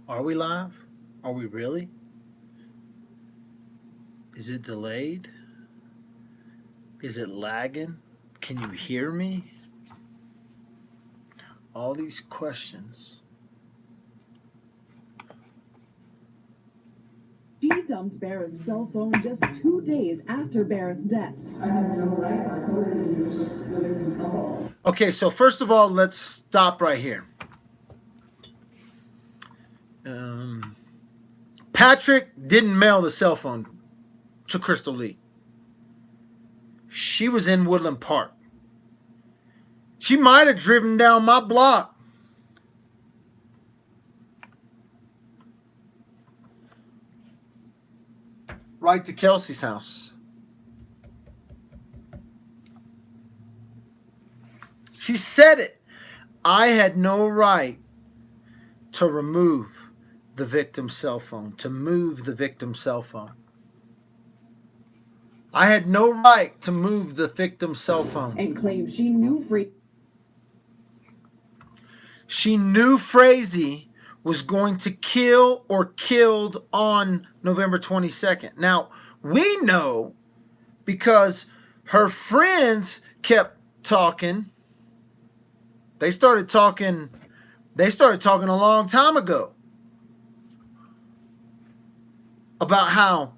Are we live? Are we really? Is it delayed? Is it lagging? Can you hear me? All these questions. She dumped Barrett's cell phone just 2 days after Barrett's death. Okay, so first of all, let's stop right here. Patrick didn't mail the cell phone to Krystal Lee. She was in Woodland Park. She might have driven down my block. Right to Kelsey's house. She said it. I had no right to remove the victim's cell phone, to move the victim's cell phone. I had no right to move the victim's cell phone. And claimed she knew She knew Frazee was going to kill or killed on November 22nd. Now, we know because her friends kept talking. They started talking a long time ago about how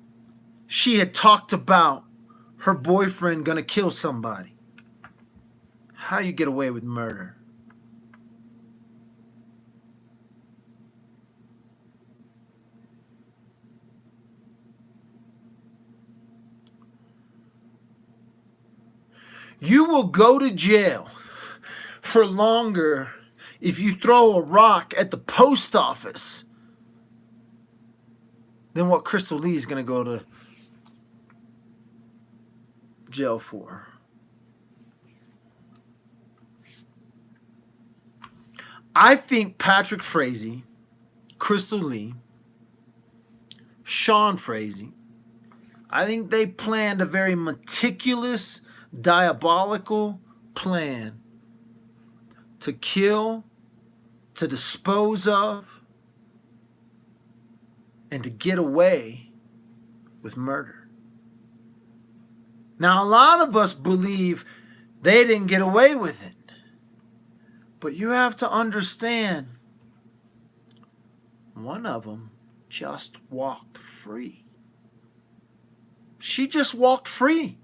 she had talked about her boyfriend going to kill somebody. How you get away with murder? You will go to jail for longer if you throw a rock at the post office than what Krystal Lee is going to go to jail for. I think Patrick Frazee, Krystal Lee, Sean Frazee, I think they planned a very meticulous, diabolical plan to kill, to dispose of, and to get away with murder. Now, a lot of us believe they didn't get away with it. But you have to understand, one of them just walked free. She just walked free.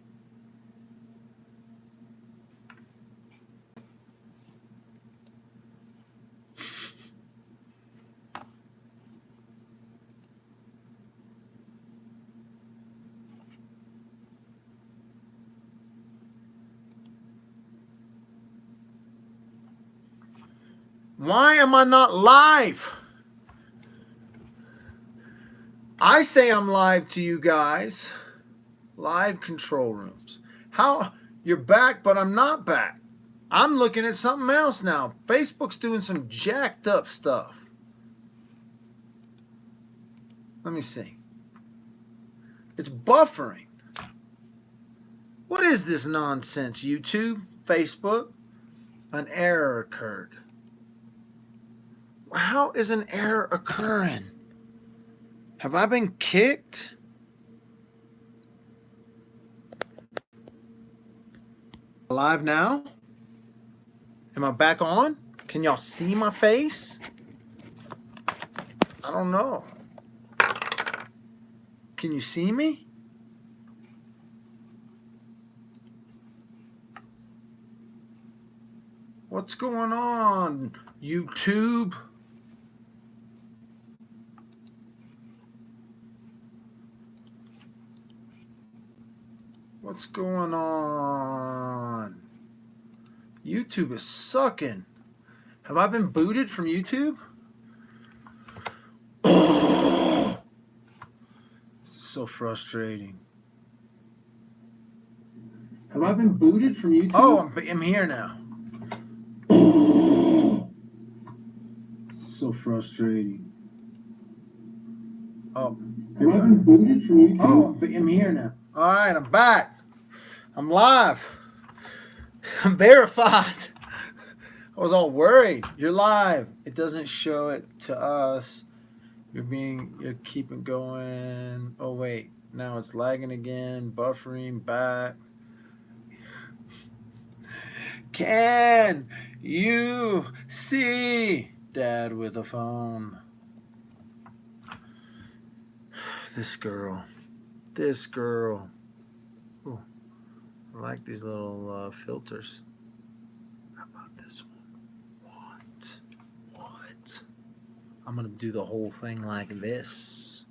Why am I not live? I say I'm live to you guys. Live control rooms. How? You're back, but I'm not back. I'm looking at something else now. Facebook's doing some jacked up stuff. Let me see. It's buffering. What is this nonsense, YouTube? Facebook? An error occurred. How is an error occurring? Have I been kicked? Live now? Am I back on? Can y'all see my face? I don't know. Can you see me? What's going on, YouTube? What's going on? YouTube is sucking. Have I been booted from YouTube? Oh, this is so frustrating. Have I been booted from YouTube? Oh, I'm here now. Oh, this is so frustrating. Oh, have I been booted from YouTube? Oh, I'm here now. All right, I'm back. I'm live. I'm verified. I was all worried. You're live. It doesn't show it to us. You're keeping going. Oh wait, now it's lagging again, buffering back. Can you see Dad with a phone? This girl. Ooh, I like these little filters. How about this one? What? I'm gonna do the whole thing like this.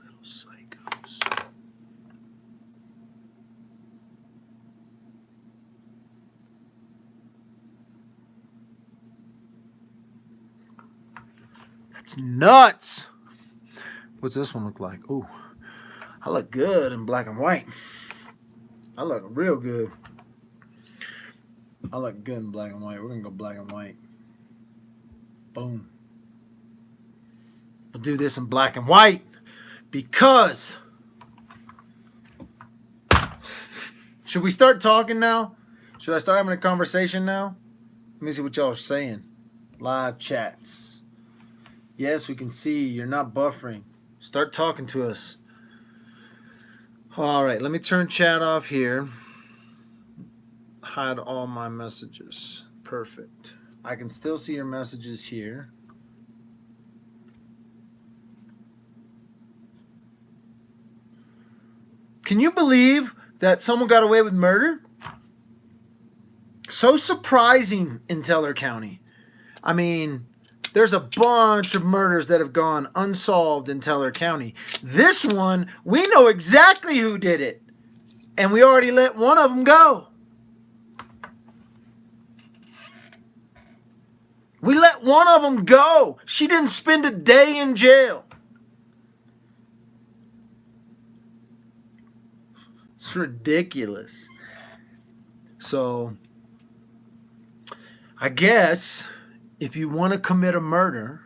Little psychos. That's nuts. What's this one look like? Ooh, I look good in black and white. I look real good. I look good in black and white. We're gonna go black and white. Boom. We'll do this in black and white because. Should we start talking now? Should I start having a conversation now? Let me see what y'all are saying. Live chats. Yes, we can see you're not buffering. Start talking to us. All right, let me turn chat off here. Hide all my messages. Perfect. I can still see your messages here. Can you believe that someone got away with murder? So surprising in Teller County. I mean, there's a bunch of murders that have gone unsolved in Teller County. This one, we know exactly who did it. And we already let one of them go. We let one of them go. She didn't spend a day in jail. It's ridiculous. So, I guess if you want to commit a murder,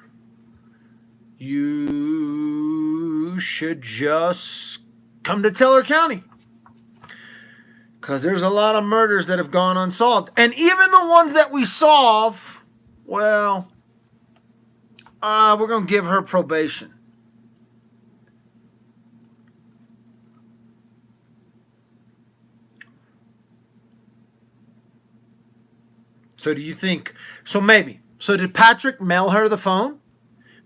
you should just come to Teller County. Because there's a lot of murders that have gone unsolved. And even the ones that we solve, well, we're going to give her probation. So do you think, so maybe, so did Patrick mail her the phone?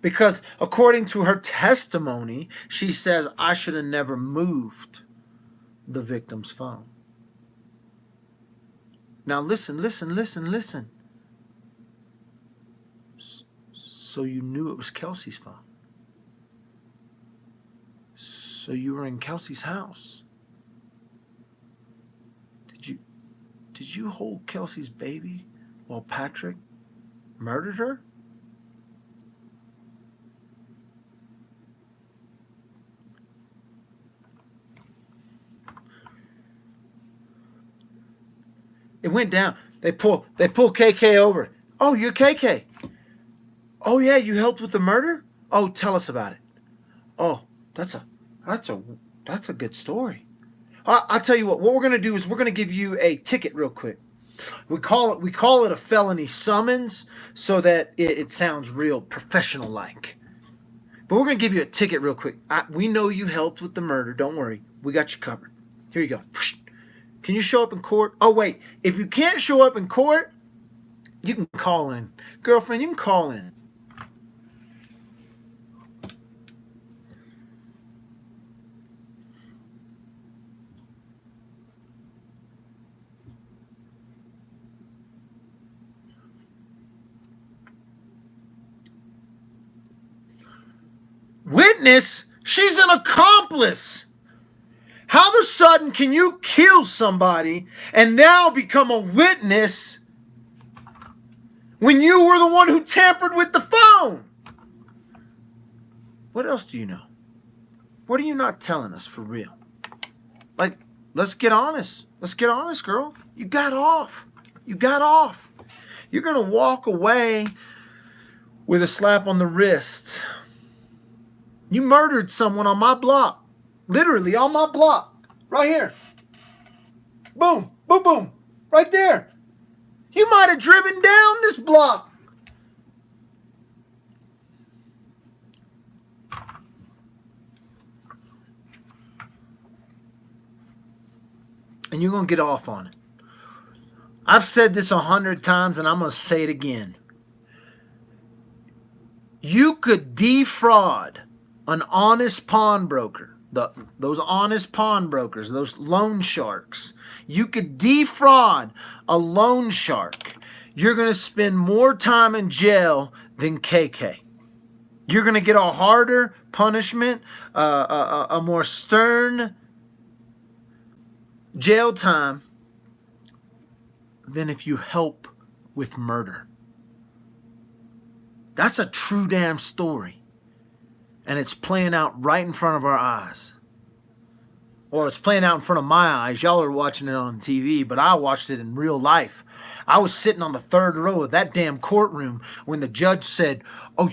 Because according to her testimony, she says, I should have never moved the victim's phone. Now listen. So you knew it was Kelsey's phone. So you were in Kelsey's house. Did you hold Kelsey's baby while Patrick murdered her? It went down. They pull KK over. Oh, you're KK. Oh yeah, you helped with the murder? Oh, tell us about it. Oh, that's a good story. I'll tell you what we're gonna do is we're gonna give you a ticket real quick. We call it a felony summons so that it sounds real professional like. But we're gonna give you a ticket real quick. We know you helped with the murder. Don't worry, we got you covered. Here you go. Can you show up in court? Oh wait, if you can't show up in court, you can call in, girlfriend. You can call in. Witness? She's an accomplice. How the sudden can you kill somebody and now become a witness when you were the one who tampered with the phone? What else do you know? What are you not telling us for real? Like, let's get honest. Let's get honest, girl. You got off. You're going to walk away with a slap on the wrist. You murdered someone on my block. Literally on my block. Right here. Boom. Boom, boom. Right there. You might have driven down this block. and you're going to get off on it. I've said this 100 times, and I'm going to say it again. You could defraud an honest pawnbroker, those honest pawnbrokers, those loan sharks. You could defraud a loan shark. You're going to spend more time in jail than KK. You're going to get a harder punishment, a more stern jail time than if you help with murder. That's a true damn story. And it's playing out right in front of our eyes. Or it's playing out in front of my eyes. Y'all are watching it on TV, but I watched it in real life. I was sitting on the third row of that damn courtroom when the judge said, oh,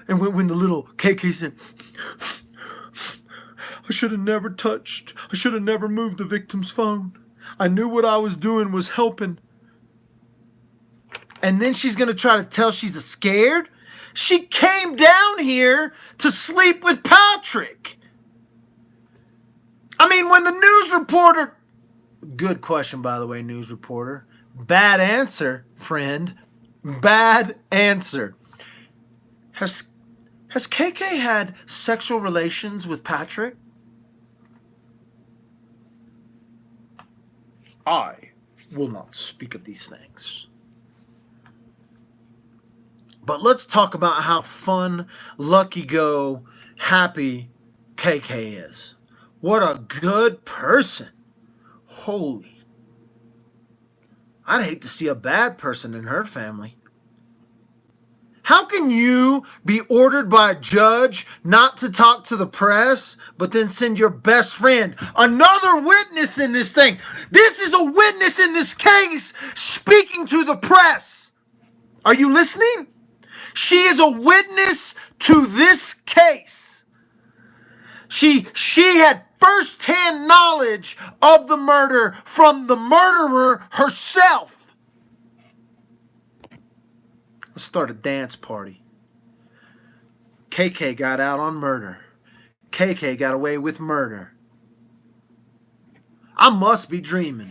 and when the little KK said, I should have never moved the victim's phone. I knew what I was doing was helping. And then she's going to try to tell she's scared? She came down here to sleep with Patrick. I mean, when the news reporter... Good question, by the way, news reporter. Bad answer, friend. Bad answer. Has KK had sexual relations with Patrick? I will not speak of these things. But let's talk about how fun, lucky-go, happy KK is. What a good person. Holy. I'd hate to see a bad person in her family. How can you be ordered by a judge not to talk to the press, but then send your best friend, another witness in this thing? This is a witness in this case speaking to the press. Are you listening? She is a witness to this case. She had firsthand knowledge of the murder from the murderer herself. Let's start a dance party. KK got out on murder. KK got away with murder. I must be dreaming.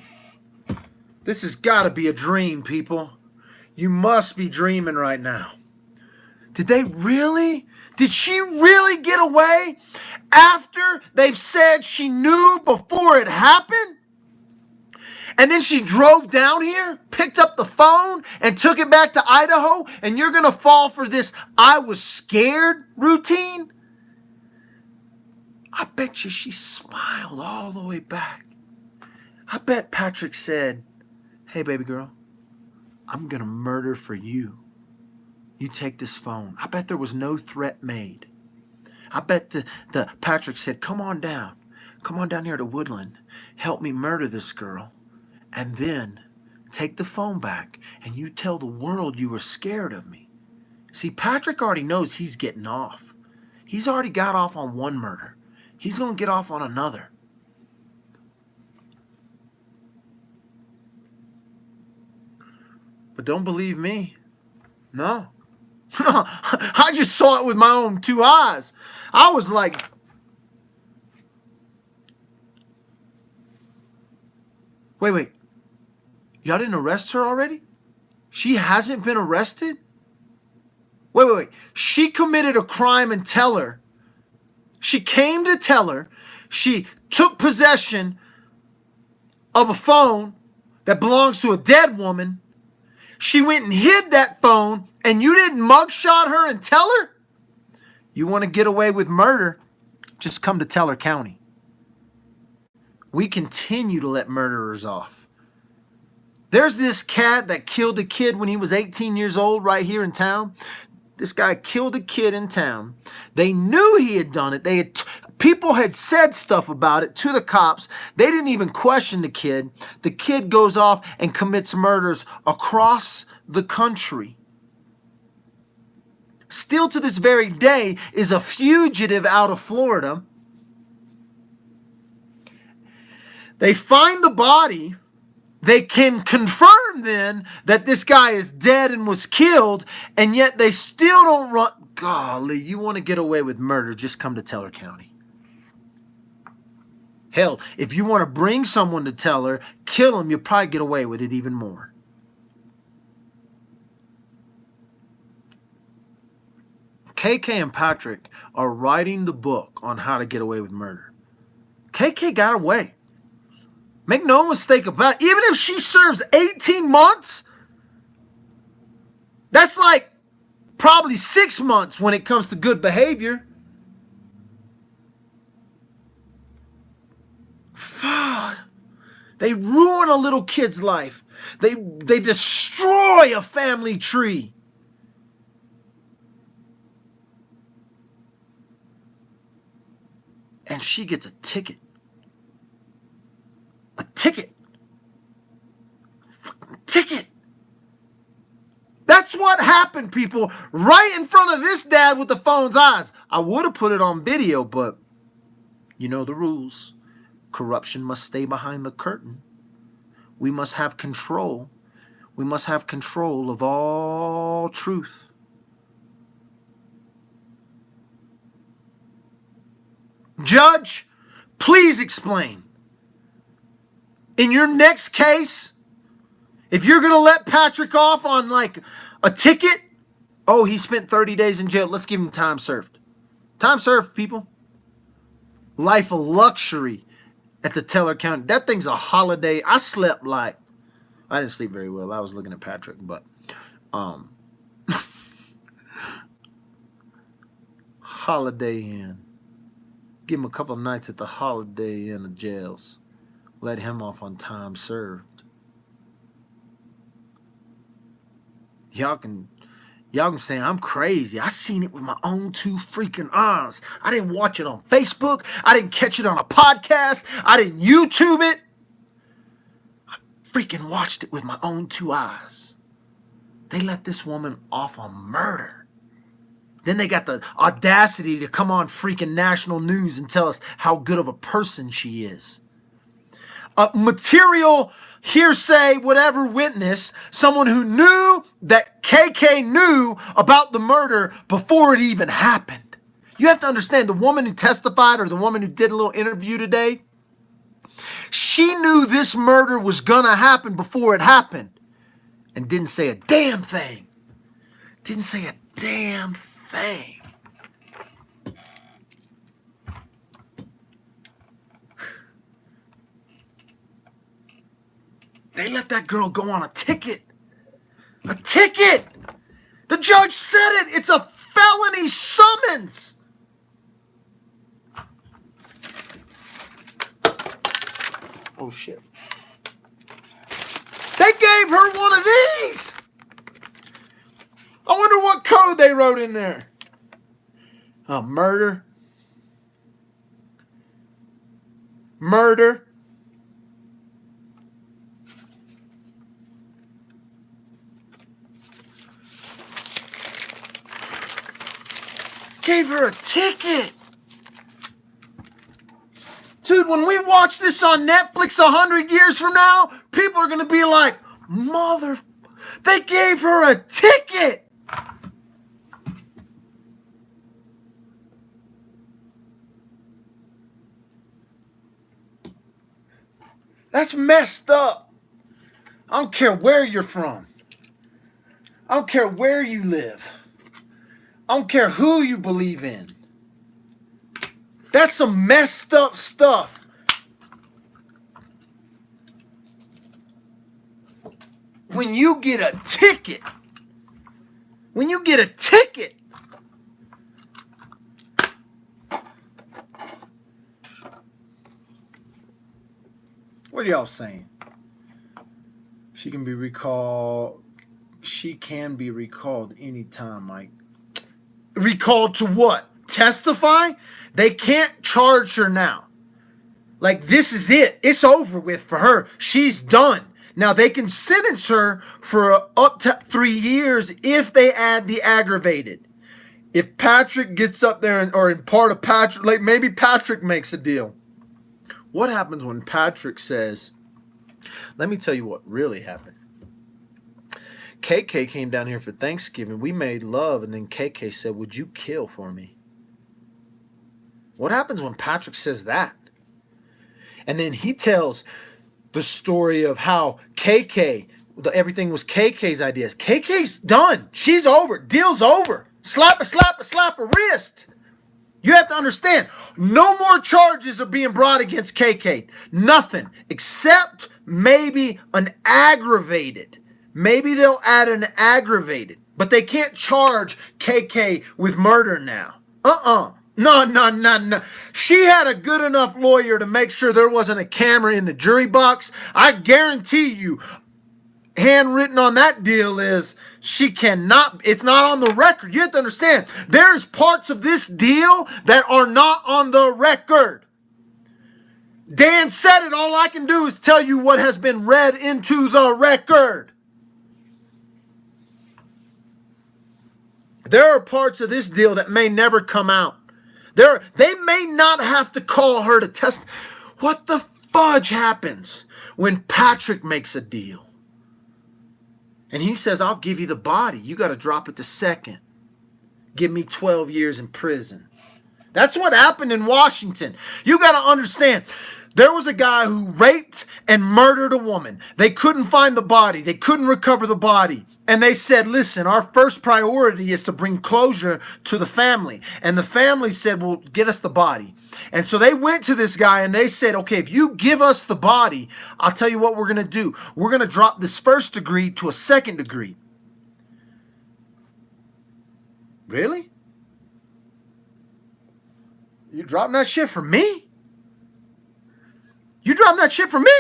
This has got to be a dream, people. You must be dreaming right now. Did she really get away after they've said she knew before it happened? And then she drove down here, picked up the phone, and took it back to Idaho, and you're going to fall for this I was scared routine? I bet you she smiled all the way back. I bet Patrick said, hey, baby girl, I'm going to murder for you. You take this phone. I bet there was no threat made. I bet the Patrick said, come on down here to Woodland. Help me murder this girl. And then take the phone back and you tell the world you were scared of me. See, Patrick already knows he's getting off. He's already got off on one murder. He's going to get off on another. But don't believe me. No. I just saw it with my own two eyes. I was like, wait. Y'all didn't arrest her already? She hasn't been arrested? Wait. She committed a crime in Teller. She came to Teller. She took possession of a phone that belongs to a dead woman. She went and hid that phone, and you didn't mugshot her and tell her? You want to get away with murder? Just come to Teller County. We continue to let murderers off. There's this cat that killed a kid when he was 18 years old right here in town. This guy killed a kid in town. They knew he had done it. People had said stuff about it to the cops. They didn't even question the kid. The kid goes off and commits murders across the country. Still to this very day is a fugitive out of Florida. They find the body. They can confirm then that this guy is dead and was killed, and yet they still don't run. Golly, you want to get away with murder, just come to Teller County. Hell, if you want to bring someone to tell her, kill him, you'll probably get away with it even more. KK and Patrick are writing the book on how to get away with murder. KK got away. Make no mistake about it. Even if she serves 18 months, that's like probably 6 months when it comes to good behavior. They ruin a little kid's life. They destroy a family tree. And she gets a ticket. A ticket. Fucking ticket. That's what happened, people. Right in front of this dad with the phone's eyes. I would have put it on video, but you know the rules. Corruption must stay behind the curtain. We must have control. We must have control of all truth. Judge, please explain. In your next case, if you're going to let Patrick off on like a ticket, oh, he spent 30 days in jail. Let's give him time served. Time served, people. Life of luxury at the Teller County. That thing's a holiday. I slept like, I didn't sleep very well. I was looking at Patrick, but Holiday Inn. Give him a couple of nights at the Holiday Inn of jails. Let him off on time served. Y'all can say I'm crazy. I seen it with my own two freaking eyes. I didn't watch it on Facebook. I didn't catch it on a podcast. I didn't YouTube it. I freaking watched it with my own two eyes. They let this woman off on murder. Then they got the audacity to come on freaking national news and tell us how good of a person she is. A material, hearsay, whatever witness, someone who knew that KK knew about the murder before it even happened. You have to understand, the woman who testified, or the woman who did a little interview today, she knew this murder was gonna happen before it happened and didn't say a damn thing. Didn't say a damn thing. They let that girl go on a ticket. A ticket! The judge said it! It's a felony summons! Oh shit. They gave her one of these! I wonder what code they wrote in there. Oh, murder. Murder. Gave her a ticket. Dude, when we watch this on Netflix 100 years from now, people are going to be like, mother... They gave her a ticket. That's messed up. I don't care where you're from. I don't care where you live. I don't care who you believe in. That's some messed up stuff. When you get a ticket. When you get a ticket. What are y'all saying? She can be recalled. She can be recalled anytime, Mike. Recalled to what? Testify? They can't charge her now. Like, this is it. It's over with for her. She's done. Now, they can sentence her for up to 3 years if they add the aggravated. If Patrick gets up there, or in part of Patrick, like maybe Patrick makes a deal. What happens when Patrick says, let me tell you what really happened. KK came down here for Thanksgiving. We made love, and then KK said, would you kill for me? What happens when Patrick says that? And then he tells the story of how KK, everything was KK's ideas. KK's done. She's over. Deal's over. Slap a wrist. You have to understand, no more charges are being brought against KK. Nothing, except maybe an aggravated. Maybe they'll add an aggravated. But they can't charge KK with murder now. No. She had a good enough lawyer to make sure there wasn't a camera in the jury box. I guarantee you, handwritten on that deal is she cannot, it's not on the record. You have to understand, there's parts of this deal that are not on the record. Dan said it. All I can do is tell you what has been read into the record. There are parts of this deal that may never come out. They may not have to call her to test. What the fudge happens when Patrick makes a deal? And he says, I'll give you the body. You got to drop it to second. Give me 12 years in prison. That's what happened in Washington. You got to understand. There was a guy who raped and murdered a woman. They couldn't find the body. They couldn't recover the body. And they said, listen, our first priority is to bring closure to the family. And the family said, well, get us the body. And so they went to this guy and they said, okay, if you give us the body, I'll tell you what we're going to do. We're going to drop this first degree to a second degree. Really? You dropping that shit for me? You dropping that shit for me?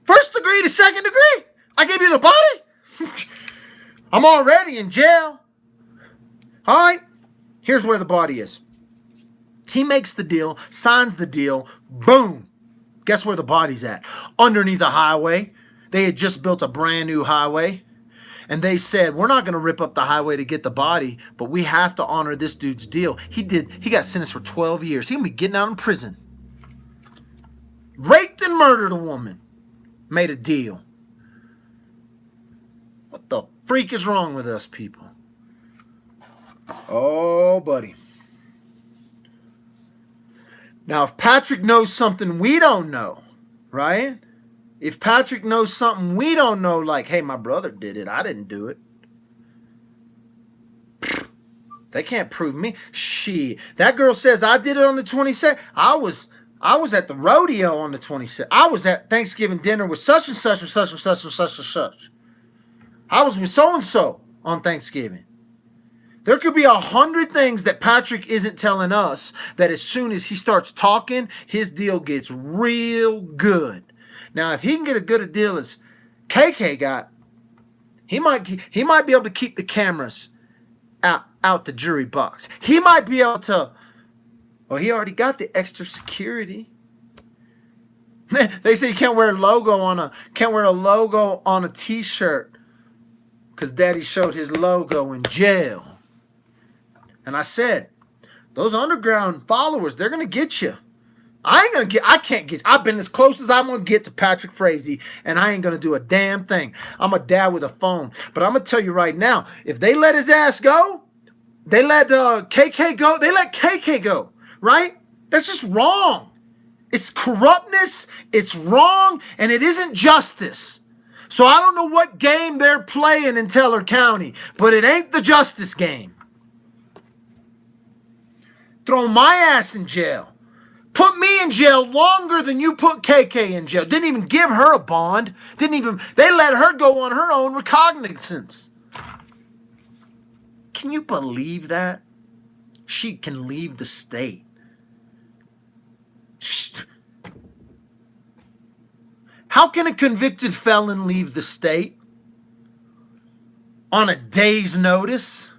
First degree to second degree? I gave you the body? I'm already in jail. All right. Here's where the body is. He makes the deal, signs the deal, boom. Guess where the body's at? Underneath a highway. They had just built a brand new highway. And they said, we're not going to rip up the highway to get the body, but we have to honor this dude's deal. He got sentenced for 12 years. He's going to be getting out of prison. Raped and murdered a woman. Made a deal. What the freak is wrong with us people? Oh, buddy. Now, if Patrick knows something we don't know, right? If Patrick knows something we don't know, like, hey, my brother did it, I didn't do it. They can't prove me. Shit. That girl says I did it on the 22nd. I was at the rodeo on the 26th. I was at Thanksgiving dinner with such and such and such and such and such and such. I was with so-and-so on Thanksgiving. There could be 100 things that Patrick isn't telling us that as soon as he starts talking, his deal gets real good. Now, if he can get as good a deal as KK got, he might be able to keep the cameras out the jury box. He might be able to. Well, he already got the extra security. They say you can't wear a logo on a t-shirt because Daddy showed his logo in jail. And I said, those underground followers, they're gonna get you. I can't get. I've been as close as I'm gonna get to Patrick Frazee, and I ain't gonna do a damn thing. I'm a dad with a phone, but I'm gonna tell you right now, if they let his ass go, they let KK go. They let KK go. Right? That's just wrong. It's corruptness. It's wrong, and it isn't justice. So I don't know what game they're playing in Teller County, but it ain't the justice game. Throw my ass in jail. Put me in jail longer than you put KK in jail. Didn't even give her a bond. They let her go on her own recognizance. Can you believe that? She can leave the state. How can a convicted felon leave the state on a day's notice?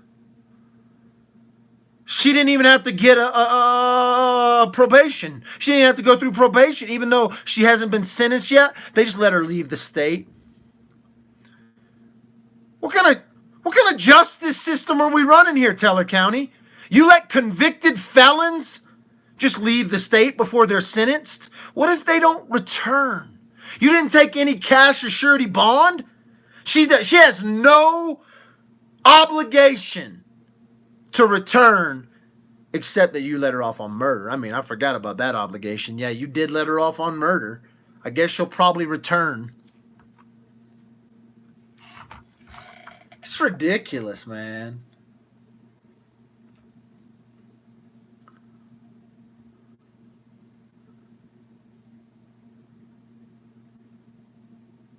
She didn't even have to get a probation. She didn't have to go through probation, even though she hasn't been sentenced yet. They just let her leave the state. What kind of justice system are we running here, Teller County? You let convicted felons just leave the state before they're sentenced? What if they don't return? You didn't take any cash or surety bond? She has no obligation to return Except that you let her off on murder. I mean, I forgot about that obligation. Yeah, you did let her off on murder. I guess she'll probably return. It's ridiculous, man.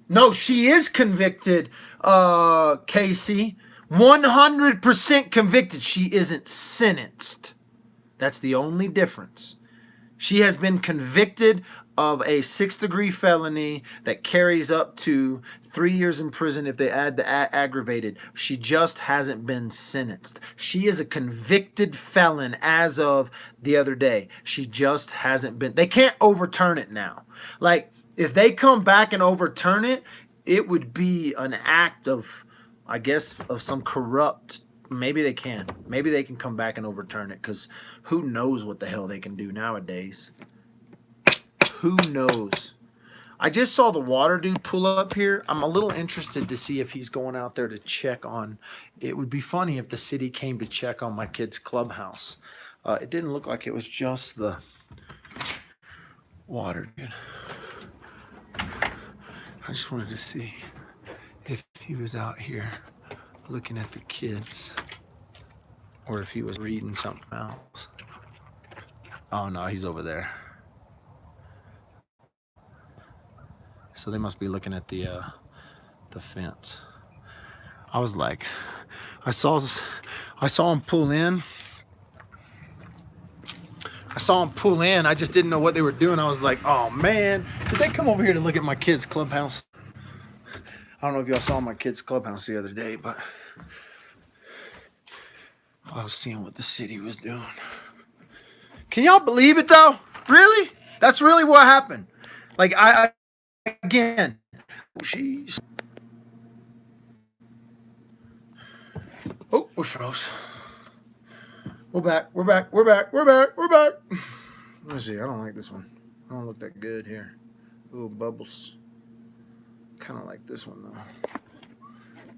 No, she is convicted, Casey. 100% convicted. She isn't sentenced. That's the only difference. She has been convicted of a 6th-degree felony that carries up to 3 years in prison if they add the aggravated. She just hasn't been sentenced. She is a convicted felon as of the other day. She just hasn't been. They can't overturn it now. Like, if they come back and overturn it, it would be an act of, I guess, of some corrupt. Maybe they can. Maybe they can come back and overturn it, because who knows what the hell they can do nowadays. Who knows? I just saw the water dude pull up here. I'm a little interested to see if he's going out there to check on. It would be funny if the city came to check on my kid's clubhouse. It didn't look like it was just the water dude. I just wanted to see if he was out here looking at the kids or if he was reading something else. Oh no, he's over there. So they must be looking at the fence. I was like, I saw him pull in. I just didn't know what they were doing. I was like, oh man, did they come over here to look at my kid's clubhouse? I don't know if y'all saw my kid's clubhouse the other day, but I was seeing what the city was doing. Can y'all believe it though? Really? That's really what happened. Like again, jeez. Oh, we froze. We're back. Let me see. I don't like this one. I don't look that good here. Ooh, bubbles. Kind of like this one though.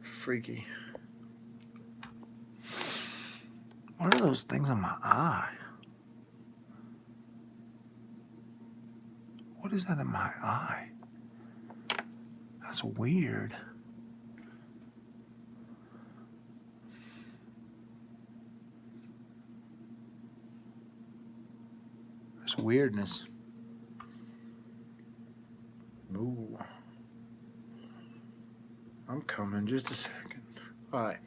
Freaky. What are those things on my eye? What is that in my eye? That's weird. There's weirdness. Ooh. I'm coming, just a second. All right.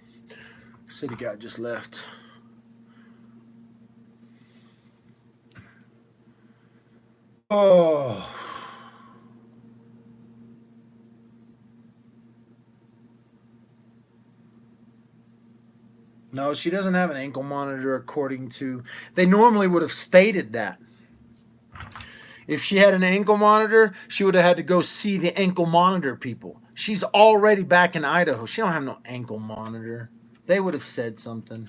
City guy just left. Oh. No, she doesn't have an ankle monitor according to... They normally would have stated that. If she had an ankle monitor, she would have had to go see the ankle monitor people. She's already back in Idaho. She don't have no ankle monitor. They would have said something.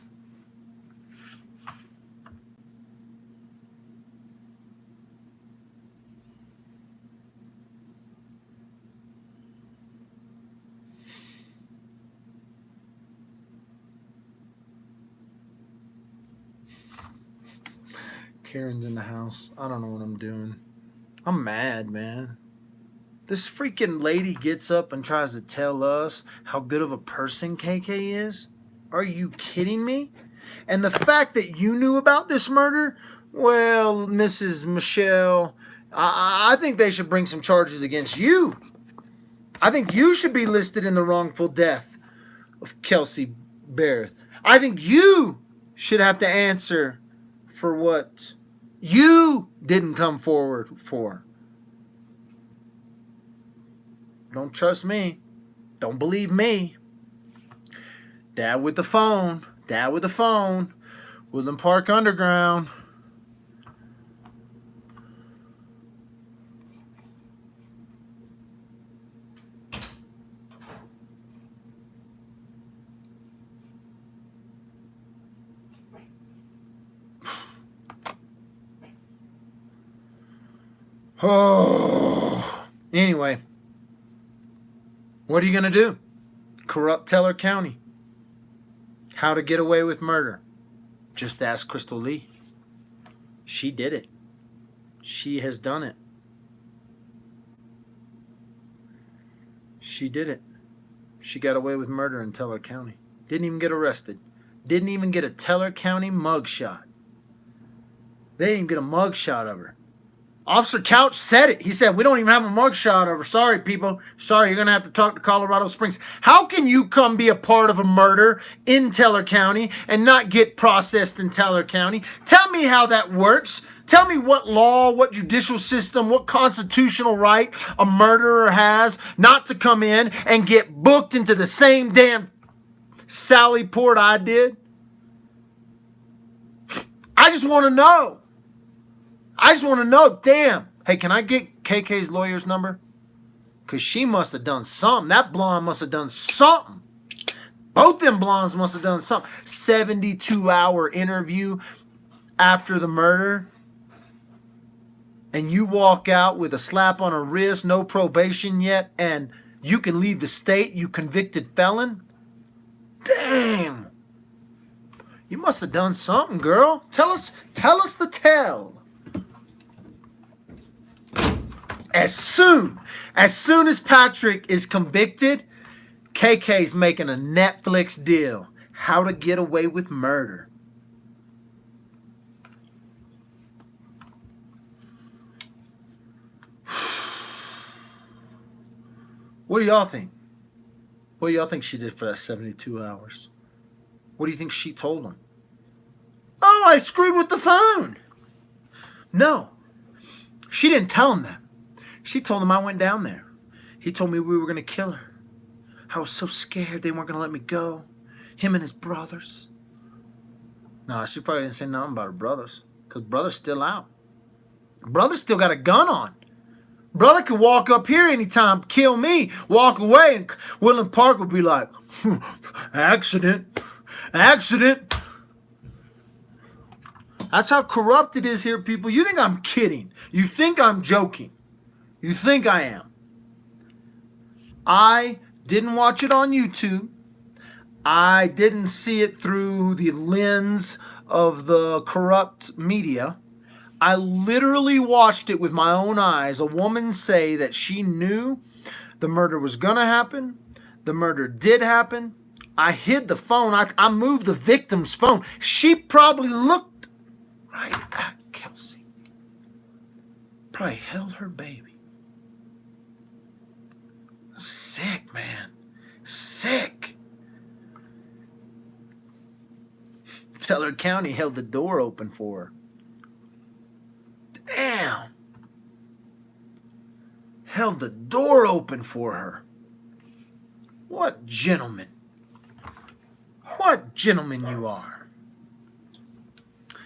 Karen's in the house. I don't know what I'm doing. I'm mad, man. This freaking lady gets up and tries to tell us how good of a person KK is. Are you kidding me? And the fact that you knew about this murder, well, Mrs. Michelle, I think they should bring some charges against you. I think you should be listed in the wrongful death of Kelsey Barrett. I think you should have to answer for what you didn't come forward for. Don't trust me. Don't believe me. Dad with the phone. Woodland Park Underground. Oh. Anyway. What are you going to do? Corrupt Teller County. How to get away with murder. Just ask Krystal Lee. She did it. She has done it. She did it. She got away with murder in Teller County. Didn't even get arrested. Didn't even get a Teller County mugshot. They didn't even get a mugshot of her. Officer Couch said it. He said, we don't even have a mugshot of her. Sorry, people. Sorry, you're going to have to talk to Colorado Springs. How can you come be a part of a murder in Teller County and not get processed in Teller County? Tell me how that works. Tell me what law, what judicial system, what constitutional right a murderer has not to come in and get booked into the same damn Sally Port I did. I just want to know. I just want to know, damn. Hey, can I get KK's lawyer's number? Because she must have done something. That blonde must have done something. Both them blondes must have done something. 72-hour interview after the murder. And you walk out with a slap on a wrist, no probation yet, and you can leave the state, you convicted felon? Damn. You must have done something, girl. Tell us the tale. As soon as Patrick is convicted, KK's making a Netflix deal. How to Get Away with Murder. What do y'all think? What do y'all think she did for that 72 hours? What do you think she told him? Oh, I screwed with the phone. No, she didn't tell him that. She told him I went down there. He told me we were going to kill her. I was so scared they weren't going to let me go. Him and his brothers. No, she probably didn't say nothing about her brothers. Because brother's still out. Brother's still got a gun on. Brother could walk up here anytime, kill me, walk away, and Willem Park would be like, accident. That's how corrupt it is here, people. You think I'm kidding. You think I'm joking. You think I am. I didn't watch it on YouTube. I didn't see it through the lens of the corrupt media. I literally watched it with my own eyes. A woman say that she knew the murder was going to happen. The murder did happen. I hid the phone. I moved the victim's phone. She probably looked right at Kelsey. Probably held her baby. Sick, man. Sick. Teller County held the door open for her. Damn. Held the door open for her. What gentleman. What gentleman you are.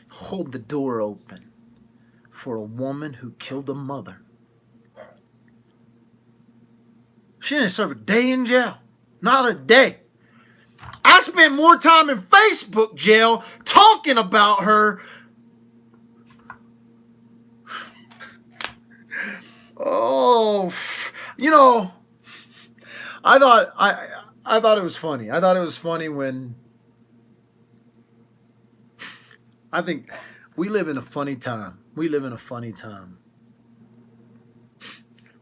Hold the door open for a woman who killed a mother. She didn't serve a day in jail. Not a day. I spent more time in Facebook jail talking about her. Oh, you know, I thought it was funny. I thought it was funny when I think we live in a funny time. We live in a funny time.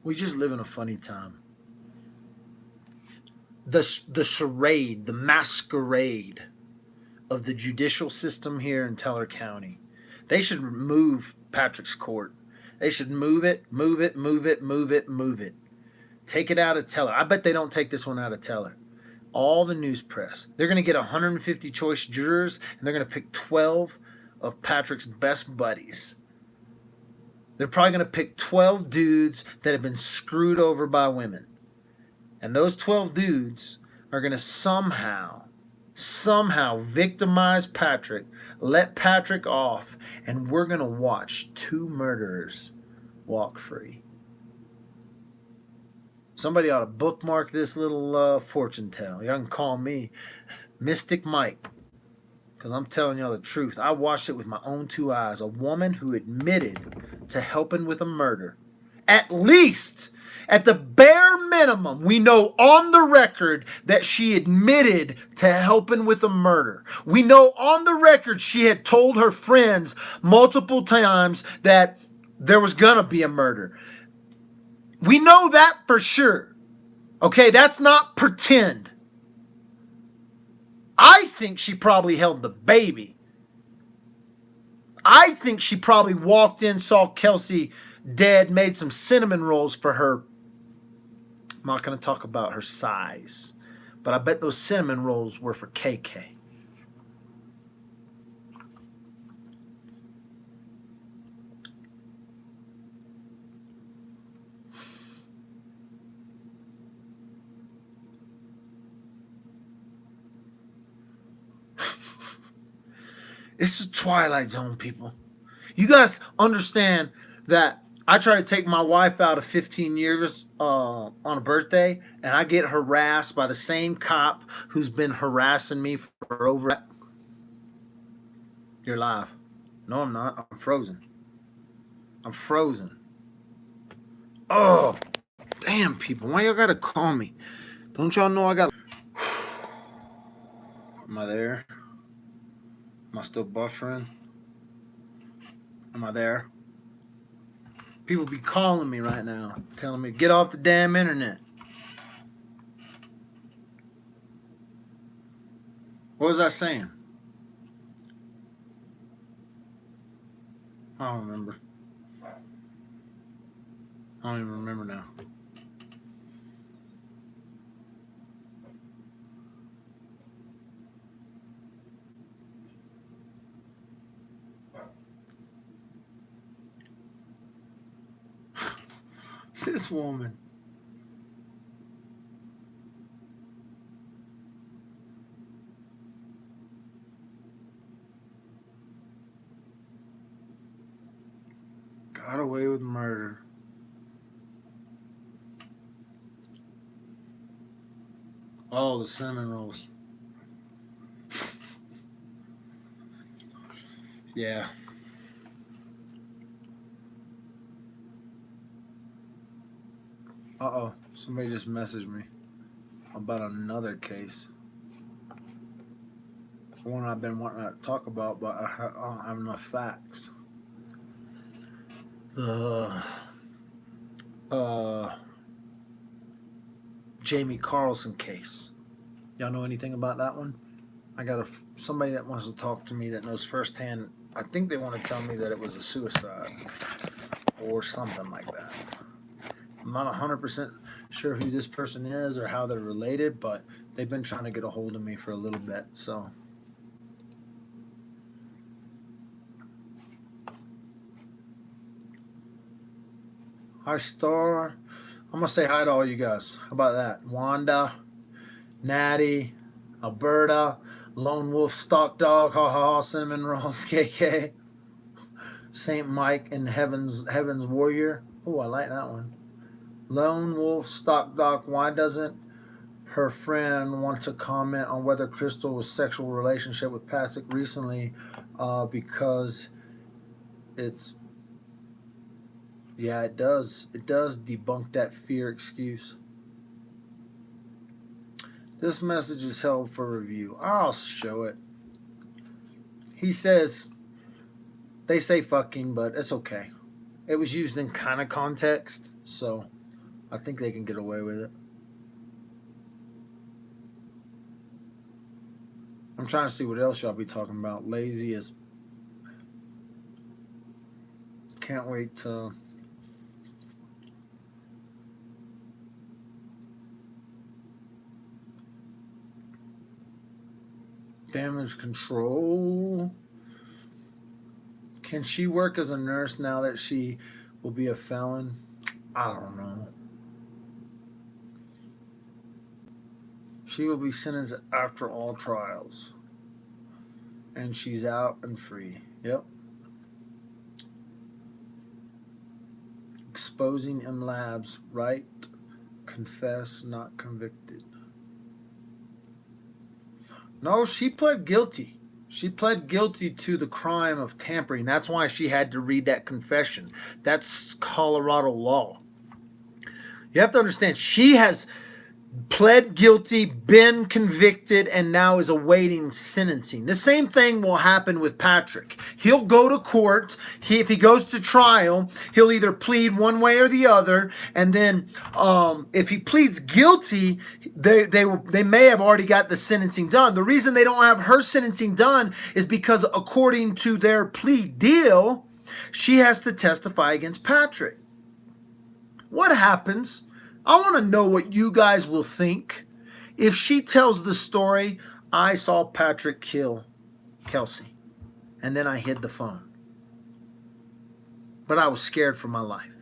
We just live in a funny time. The charade, the masquerade of the judicial system here in Teller County. They should move Patrick's court. They should move it. Take it out of Teller. I bet they don't take this one out of Teller. All the news press. They're going to get 150 choice jurors, and they're going to pick 12 of Patrick's best buddies. They're probably going to pick 12 dudes that have been screwed over by women. And those 12 dudes are going to somehow victimize Patrick, let Patrick off, and we're going to watch two murderers walk free. Somebody ought to bookmark this little fortune tale. Y'all can call me Mystic Mike, because I'm telling y'all the truth. I watched it with my own two eyes. A woman who admitted to helping with a murder at least, at the bare minimum, we know on the record that she admitted to helping with a murder. We know on the record she had told her friends multiple times that there was going to be a murder. We know that for sure. Okay, that's not pretend. I think she probably held the baby. I think she probably walked in, saw Kelsey dead, made some cinnamon rolls for her. I'm not going to talk about her size, but I bet those cinnamon rolls were for KK. It's the Twilight Zone, people. You guys understand that I try to take my wife out of 15 years on a birthday, and I get harassed by the same cop who's been harassing me for over. You're live. No, I'm not. I'm frozen. I'm frozen. Oh, damn, people. Why y'all gotta call me? Don't y'all know I got... Am I there? Am I still buffering? Am I there? People be calling me right now, telling me, get off the damn internet. What was I saying? I don't remember. I don't even remember now. This woman. Got away with murder. Oh, the cinnamon rolls. Yeah. Uh-oh. Somebody just messaged me about another case. One I've been wanting to talk about, but I don't have enough facts. The Jamie Carlson case. Y'all know anything about that one? I got somebody that wants to talk to me that knows firsthand. I think they want to tell me that it was a suicide or something like that. I'm not 100% sure who this person is or how they're related, but they've been trying to get a hold of me for a little bit, so. Hi, Star. I'm going to say hi to all you guys. How about that? Wanda, Natty, Alberta, Lone Wolf, Stock Dog, Ha Ha Ha, Cinnamon Rolls, KK, Saint Mike, and Heaven's Warrior. Oh, I like that one. Lone Wolf, Stock Dog. Why doesn't her friend want to comment on whether Krystal was sexual relationship with Patrick recently? Because it's... Yeah, it does. It does debunk that fear excuse. This message is held for review. I'll show it. He says, they say fucking, but it's okay. It was used in kind of context, so I think they can get away with it. I'm trying to see what else y'all be talking about. Lazy as... Can't wait to... Damage control. Can she work as a nurse now that she will be a felon? I don't know. She will be sentenced after all trials. And she's out and free. Yep. Exposing M Labs, right? Confess, not convicted. No, she pled guilty. She pled guilty to the crime of tampering. That's why she had to read that confession. That's Colorado law. You have to understand, she has pled guilty, been convicted, and now is awaiting sentencing. The same thing will happen with Patrick. He'll go to court. If he goes to trial, he'll either plead one way or the other, and then if he pleads guilty, they may have already got the sentencing done. The reason they don't have her sentencing done is because according to their plea deal, she has to testify against Patrick. What happens? I want to know what you guys will think if she tells the story, I saw Patrick kill Kelsey, and then I hid the phone. But I was scared for my life.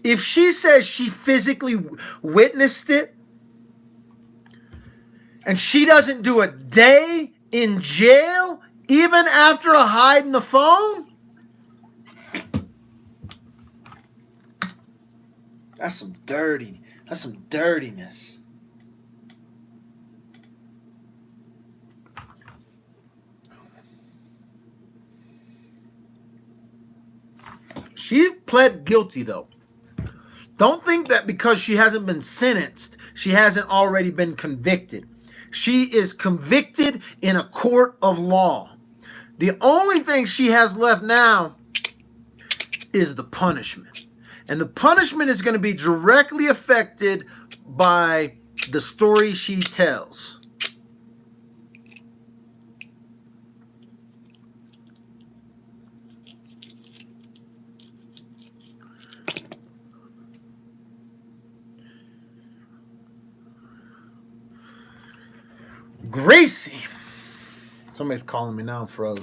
If she says she physically witnessed it, and she doesn't do a day in jail, even after hiding the phone, that's some dirtiness. She pled guilty, though. Don't think that because she hasn't been sentenced, she hasn't already been convicted. She is convicted in a court of law. The only thing she has left now is the punishment. And the punishment is going to be directly affected by the story she tells. Gracie. Somebody's calling me now. I'm froze.